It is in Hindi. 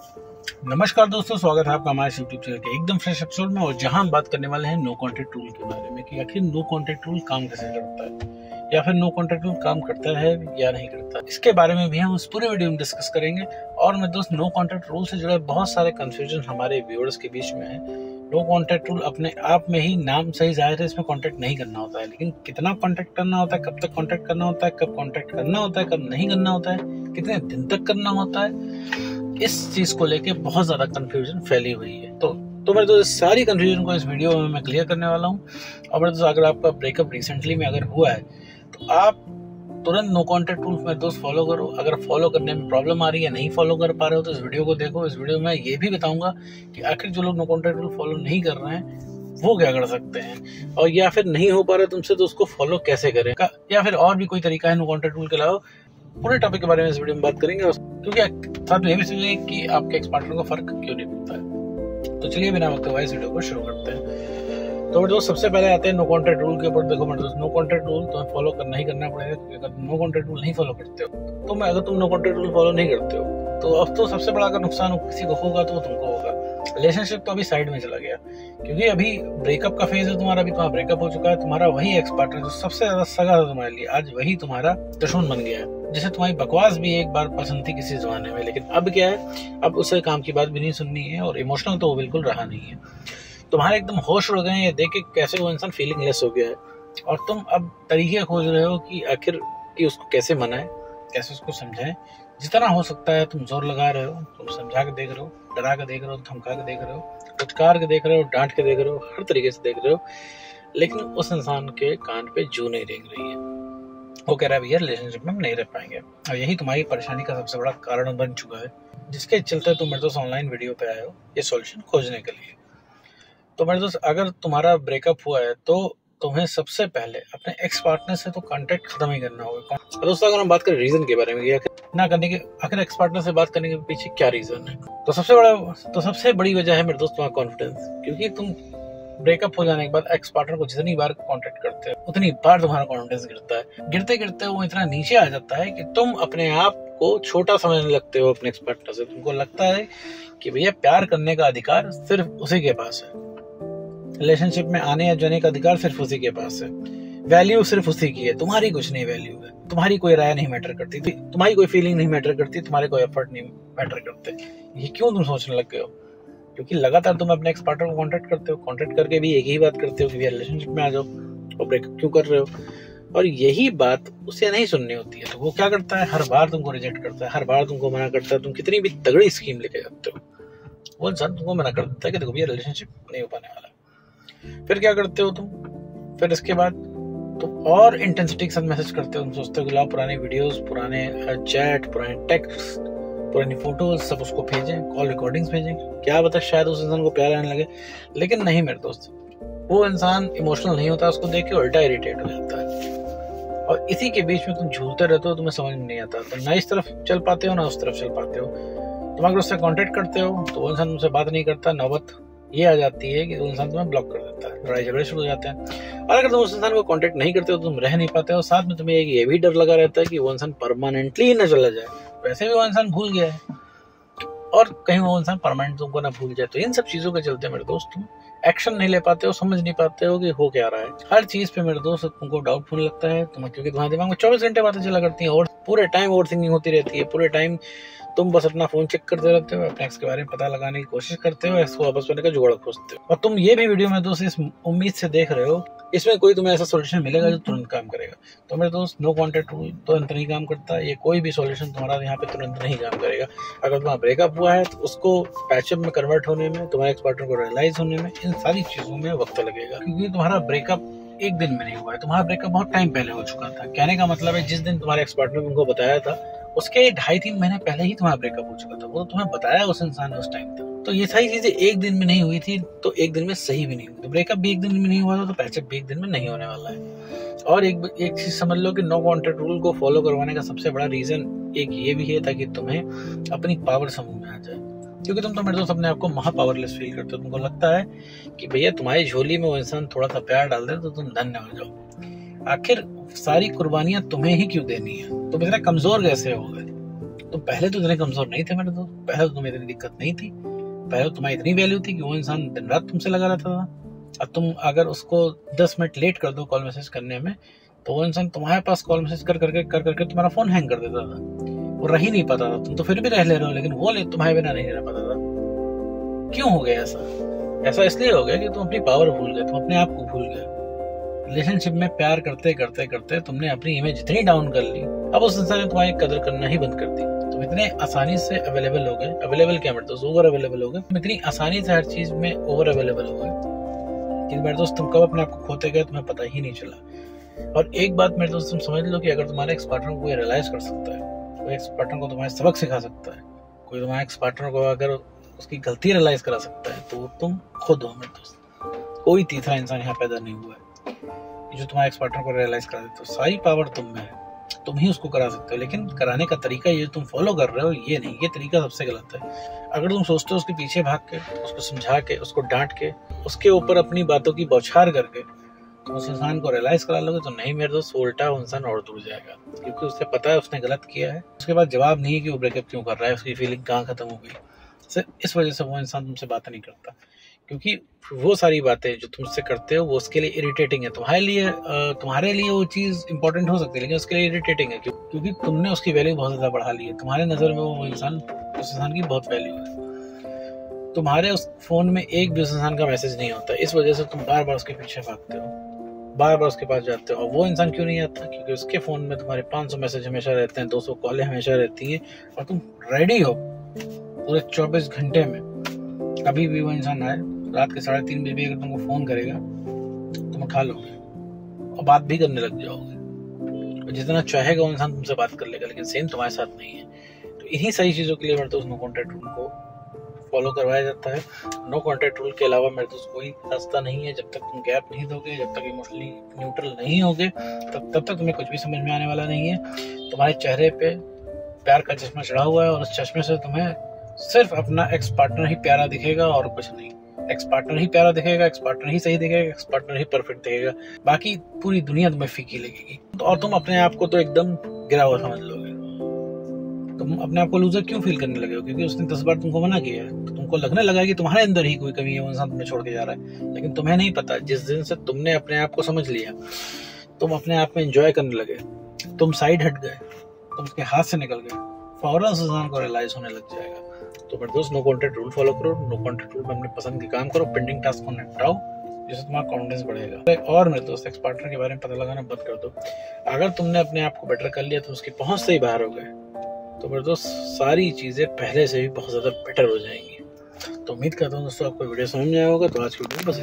नमस्कार दोस्तों, स्वागत है आपका हमारे यूट्यूब चैनल के एकदम फ्रेश एपिसोड में। और जहां हम बात करने वाले हैं नो कॉन्टैक्ट रूल के बारे में कि आखिर नो कॉन्टैक्ट रूल काम कैसे करता है या फिर नो कॉन्टैक्ट रूल काम करता है या नहीं करता, इसके बारे में भी हम उस पूरे वीडियो में डिस्कस करेंगे। और मैं दोस्त नो कॉन्टैक्ट रूल से जुड़े बहुत सारे कंफ्यूजन हमारे व्यूअर्स के बीच में है। नो कॉन्टैक्ट रूल अपने आप में ही नाम सही जाहिर है, इसमें कॉन्टैक्ट नहीं करना होता है, लेकिन कितना कॉन्टैक्ट करना होता है, कब तक कॉन्टैक्ट करना होता है, कब कॉन्टैक्ट करना होता है, कब नहीं करना होता है, कितने दिन तक करना होता है, इस चीज को लेके बहुत ज्यादा कंफ्यूजन फैली हुई है। तो मैं इस सारी कंफ्यूजन को इस वीडियो में मैं क्लियर करने वाला हूँ। और मेरे दोस्त, अगर आपका ब्रेकअप रिसेंटली में अगर हुआ है तो आप तुरंत नो कॉन्टैक्ट रूल में दोस्त फॉलो करो। अगर फॉलो करने में प्रॉब्लम आ रही है, नहीं फॉलो कर पा रहे हो, तो इस वीडियो को देखो। इस वीडियो में ये भी बताऊंगा कि आखिर जो लोग नो कॉन्टैक्ट रूल फॉलो नहीं कर रहे हैं वो क्या कर सकते हैं, और या फिर नहीं हो पा रहा तुमसे तो उसको फॉलो कैसे करें, या फिर और भी कोई तरीका है नो कॉन्टैक्ट रूल के अलावा। पूरे टॉपिक के बारे में इस वीडियो में बात करेंगे, क्योंकि साथ में ये भी सुनिए कि आपके एक्स पार्टनर को फर्क क्यों नहीं पड़ता है। तो चलिए बिना वक्त गवाए इस वीडियो को शुरू करते हैं। तो दोस्त, सबसे पहले आते हैं नो कॉन्टैक्ट रूल के ऊपर। देखो मेरे दोस्त, नो कॉन्टैक्ट रूल तुम्हें फॉलो करना ही करना पड़ेगा, क्योंकि अगर नो कॉन्टैक्ट रूल नहीं फॉलो करते हो तो अगर तुम नो कॉन्टैक्ट रूल फॉलो नहीं करते हो तो अब तो सबसे बड़ा अगर नुकसान किसी को होगा तो वो तुमको होगा। रिलेशनशिप तो अभी साइड में चला गया, क्योंकि अभी ब्रेकअप का फेज है तुम्हारा। अभी तुम्हारा ब्रेकअप हो चुका है, तुम्हारा वही एक्स पार्टनर जो सबसे ज्यादा सगा था तुम्हारे लिए, आज वही तुम्हारा दुश्मन बन गया है। जैसे तुम्हारी बकवास भी एक बार पसंद थी किसी जमाने में, लेकिन अब क्या है, अब उसे काम की बात भी नहीं सुननी है, और इमोशनल तो वो बिल्कुल रहा नहीं है। तुम्हारे एकदम होश उड़ गए हैं ये देख के कैसे वो इंसान फीलिंग लेस हो गया है, और तुम अब तरीके खोज रहे हो कि आखिर कि उसको कैसे मनाएं, कैसे उसको समझाएं। जितना हो सकता है तुम जोर लगा रहे हो, तुम समझा के देख रहे हो, डरा के देख रहे हो, धमका के देख रहे हो, फुटकार के देख रहे हो, डांट के देख रहे हो, हर तरीके से देख रहे हो, लेकिन उस इंसान के कान पे जू नहीं रेंग रही है। वो कह रहा है भैया रिलेशनशिप में हम नहीं रह पाएंगे, और यही तुम्हारी परेशानी का सबसे बड़ा कारण बन चुका है, जिसके चलते तुम मेरे दोस्त ऑनलाइन वीडियो पे आए हो ये सॉल्यूशन खोजने के लिए। तो मेरे दोस्त, अगर तुम्हारा ब्रेकअप हुआ है तो तुम्हें सबसे पहले अपने एक्स पार्टनर से तो कांटेक्ट खत्म ही करना होगा। दोस्तों, अगर हम बात करें रीजन के बारे में, ना करने के, आखिर एक्स पार्टनर से बात करने के पीछे क्या रीजन है, तो सबसे बड़ी वजह है मेरे दोस्त तुम्हारा कॉन्फिडेंस। क्योंकि तुम ब्रेकअप हो जाने के बाद एक्स पार्टनर को जितनी बार कांटेक्ट करते हो उतनी बार तुम्हारा कॉन्फिडेंस गिरता है। गिरते गिरते वो इतना नीचे आ जाता है कि तुम अपने आप को छोटा समझने लगते हो अपने एक्स पार्टनर से। तुमको लगता है कि भैया प्यार करने का अधिकार सिर्फ उसी के पास है, रिलेशनशिप में आने या जाने का अधिकार सिर्फ उसी के पास है, वैल्यू सिर्फ उसी की है, तुम्हारी कुछ नहीं वैल्यू है, तुम्हारी कोई राय नहीं मैटर करती, तुम्हारी कोई फीलिंग नहीं मैटर करती, तुम्हारे कोई एफर्ट नहीं मैटर करते। ये क्यों तुम सोचने लग गए हो? क्योंकि लगातार तुम अपने एक्स पार्टनर को कांटेक्ट करते हो, कांटेक्ट करके भी एक ही बात करते हो कि भैया रिलेशनशिप में आ जाओ, और ब्रेकअप क्यों कर रहे हो, और यही बात उसे नहीं सुननी होती है। तो वो क्या करता है, हर बार तुमको रिजेक्ट करता है, हर बार तुमको मना करता है। तुम कितनी भी तगड़ी स्कीम लेके जाते हो, वो इंसान तुमको मना कर देता है कि देखो भैया रिलेशनशिप नहीं हो पाने वाला। फिर क्या करते हो तुम, फिर इसके बाद तुम और इंटेंसिटी के साथ मैसेज करते हो। तुम सोचते हो कि लाओ पुराने वीडियोस, पुराने चैट, पुराने टेक्स्ट, पुरानी फोटोज सब उसको भेजें, कॉल रिकॉर्डिंग्स भेजें, क्या पता शायद उस इंसान को प्यार आने लगे। लेकिन नहीं मेरे दोस्त, वो इंसान इमोशनल नहीं होता, उसको देख के उल्टा इरिटेट हो जाता है, और इसी के बीच में तुम झूलते रहते हो, तुम्हें समझ में नहीं आता। तो ना इस तरफ चल पाते हो ना उस तरफ चल पाते हो। तुम अगर उससे कॉन्टेक्ट करते हो तो वो इंसान तुमसे बात नहीं करता, नौबत ये आ जाती है कि वो इंसान तुम्हें ब्लॉक कर देता है, लड़ाई झगड़े शुरू हो जाते हैं। और अगर तुम उस इंसान को कांटेक्ट नहीं करते हो तो तुम रह नहीं पाते हो। साथ में तुम्हें ये भी डर लगा रहता है कि वो इंसान परमानेंटली ही न चला जाए, वैसे भी वो इंसान भूल गया है, और कहीं वो इंसान परमानेंट तुमको ना भूल जाए। तो इन सब चीजों के चलते मेरे दोस्त तुम एक्शन नहीं ले पाते हो, समझ नहीं पाते हो कि हो क्या रहा है। हर चीज पे मेरे दोस्त तुमको डाउटफुल लगता है, क्योंकि तुम्हारे दिमाग में 24 घंटे बातें चला करती हैं, और पूरे टाइम ओवर थिंकिंग होती रहती है। पूरे टाइम तुम बस अपना फोन चेक करते रहते हो, अपने एक्स के बारे में पता लगाने की कोशिश करते हो, एक्स को वापस पाने का जुगाड़ खोजते हो। और तुम ये भी वीडियो में दोस्त इस उम्मीद से देख रहे हो इसमें कोई तुम्हें ऐसा सॉल्यूशन मिलेगा जो तुरंत काम करेगा। तो मेरे दोस्त, नो कॉन्टैक्ट रूल तुरंत नहीं काम करता। ये कोई भी सॉल्यूशन तुम्हारा यहाँ पे तुरंत नहीं काम करेगा। अगर तुम्हारा ब्रेकअप हुआ है तो उसको पैचअप में कन्वर्ट होने में, तुम्हारे एक्स पार्टनर को रियलाइज होने में, इन सारी चीजों में वक्त लगेगा। क्योंकि तुम्हारा ब्रेकअप एक दिन में नहीं हुआ है, तुम्हारा ब्रेकअप बहुत टाइम पहले हो चुका था। कहने का मतलब है जिस दिन तुम्हारे एक्स पार्टनर तुमको बताया था उसके 2.5-3 महीने पहले ही तुम्हारा ब्रेकअप हो चुका था। वो तुम्हें बताया उस इंसान ने उस टाइम तक। तो ये सारी चीजें एक दिन में नहीं हुई थी, तो एक दिन में सही भी नहीं हुई। तो ब्रेकअप भी एक दिन में नहीं हुआ था, तो पैचअप भी एक दिन में नहीं होने वाला है। और एक चीज समझ लो कि नो कॉन्टैक्ट रूल को फॉलो करवाने का सबसे बड़ा रीजन एक ये भी है ताकि तुम्हें अपनी पावर समझ में आ जाए। क्योंकि तुम तो मेरे दोस्त अपने आप को महा पावरलेस फील करते हो। तुमको लगता है कि भैया तुम्हारी झोली में वो इंसान थोड़ा सा प्यार डाल दे तो तुम धन्य हो जाओ। आखिर सारी कुर्बानियां तुम्हें ही क्यों देनी है? तुम इतने कमजोर कैसे हो गए? तो पहले तो इतने कमजोर नहीं थे मेरे दोस्त, पहले तो तुम्हें इतनी दिक्कत नहीं थी, पहले तो तुम्हारी इतनी वैल्यू थी कि वो इंसान दिन रात तुमसे लगा रहता था। अब तुम अगर उसको 10 मिनट लेट कर दो कॉल मैसेज करने में, तो वो इंसान तुम्हारे पास कॉल मैसेज कर करके तुम्हारा फोन हैंग कर देता था, वो रह ही नहीं पाता था। तुम तो फिर भी रह ले रहे हो, लेकिन वो तुम्हारे बिना नहीं रह पाता था। क्यों हो गया ऐसा? ऐसा इसलिए हो गया कि तुम अपनी पावर भूल गए, तुम अपने आप को भूल गए। रिलेशनशिप में प्यार करते करते करते तुमने अपनी इमेज इतनी डाउन कर ली, अब उस इंसान ने तुम्हारी कदर करना ही बंद कर दी। तुम इतने आसानी से अवेलेबल हो गए, अवेलेबल क्या मतलब ओवर अवेलेबल हो गए, तुम इतनी आसानी से हर चीज में ओवर अवेलेबल हो गए कि मेरे दोस्त तुम कब अपने आप को खोते गए तुम्हें पता ही नहीं चला। और एक बात मेरे दोस्त तुम समझ लो कि अगर तुम्हारे एक्स पार्टनर को रियलाइज कर सकता है, कोई एक्स पार्टनर को तुम्हारे सबक सिखा सकता है, कोई तुम्हारे एक्स पार्टनर को अगर उसकी गलती रियलाइज करा सकता है, तो तुम खुद हो मेरे दोस्त। कोई तीसरा इंसान यहाँ पैदा नहीं हुआ है जो तुम्हारे एक्स पार्टनर को रियलाइज करा देता। तो सारी पावर तुम में है, तुम ही उसको करा सकते हो, लेकिन कराने का तरीका ये तुम फॉलो कर रहे हो ये नहीं, ये तरीका सबसे गलत है। अगर तुम सोचते हो उसके पीछे भाग के, उसको समझा के, उसको डांट के, उसके ऊपर अपनी बातों की बौछार करके तुम उस इंसान को रियलाइज करा लोगे, तो नहीं मेरे दोस्त, उल्टा वो इंसान और दूर जाएगा, क्योंकि उसे पता है उसने गलत किया है। उसके बाद जवाब नहीं है कि वो ब्रेकअप क्यों कर रहा है, उसकी फीलिंग कहाँ खत्म हो गई। सिर्फ इस वजह से वो इंसान तुमसे बात नहीं करता, क्योंकि वो सारी बातें जो तुमसे करते हो वो उसके लिए इरिटेटिंग है। तुम्हारे लिए वो चीज इंपॉर्टेंट हो सकती है, लेकिन उसके लिए इरिटेटिंग है, क्योंकि तुमने उसकी वैल्यू बहुत ज्यादा बढ़ा ली है। तुम्हारे नजर में वो इंसान, उस इंसान की बहुत वैल्यू है। तुम्हारे उस फोन में एक भी उस इंसान का मैसेज नहीं होता, इस वजह से तुम बार बार उसके पीछे भागते हो, बार बार उसके पास जाते हो। और वो इंसान क्यों नहीं आता? क्योंकि उसके फोन में तुम्हारे 500 मैसेज हमेशा रहते हैं, 200 कॉलें हमेशा रहती हैं, और तुम रेडी हो पूरे 24 घंटे में। कभी भी वो इंसान आए, रात के 3:30 बजे भी अगर तुमको फोन करेगा, तुम उठा लोगे और बात भी करने लग जाओगे, और जितना चाहेगा वो इंसान तुमसे बात कर लेगा, लेकिन सेम तुम्हारे साथ नहीं है। तो इन्हीं सारी चीजों के लिए मेरे दोस्त नो कॉन्टैक्ट रूल को फॉलो करवाया जाता है। नो कॉन्टैक्ट रूल के अलावा मेरे दोस्त कोई रास्ता नहीं है। जब तक तुम गैप नहीं दोगे, जब तक इमोशनली न्यूट्रल नहीं होगे, तब तक तुम्हें कुछ भी समझ में आने वाला नहीं है। तुम्हारे चेहरे पे प्यार का चश्मा चढ़ा हुआ है, और उस चश्मे से तुम्हें सिर्फ अपना एक्स पार्टनर ही प्यारा दिखेगा और कुछ नहीं। एक्स पार्टनर ही प्यारा दिखेगा, एक्स पार्टनर ही सही दिखेगा, एक्स पार्टनर ही परफेक्ट दिखेगा, बाकी पूरी दुनिया तुम्हें फीकी लगेगी। और तुम अपने आप को तो एकदम गिरा हुआ समझ लोगे। तुम अपने आप को लूजर क्यों फील करने लगे हो? क्योंकि उसने 10 बार तुमको मना किया है, तो तुमको लगने लगा कि तुम्हारे अंदर ही कोई कमी है, वो इंसान तुम्हें छोड़ के जा रहा है। लेकिन तुम्हें नहीं पता, जिस दिन से तुमने अपने आप को समझ लिया, तुम अपने आप में एंजॉय करने लगे, तुम साइड हट गए, तुम उसके हाथ से निकल गए, फौरन उस इंसान को रियलाइज होने लग जाएगा। तो मेरे दोस्त, नो कॉन्टैक्ट रूल फॉलो करो, नो कॉन्टैक्ट रूल में अपने पसंद के काम करो, पेंडिंग टास्क को निपटाओ, जिससे तुम्हारा कॉन्फिडेंस बढ़ेगा। और मेरे दोस्त, एक्स पार्टनर के बारे में पता लगाना बंद कर दो। अगर तुमने अपने आप को बेटर कर लिया, तो उसकी पहुंच से ही बाहर हो गए, तो मेरे दोस्त सारी चीजें पहले से भी बहुत ज्यादा बेटर हो जाएंगी। तो उम्मीद करता हूँ दोस्तों आपको वीडियो समझ में आया होगा। तो आज की वीडियो बस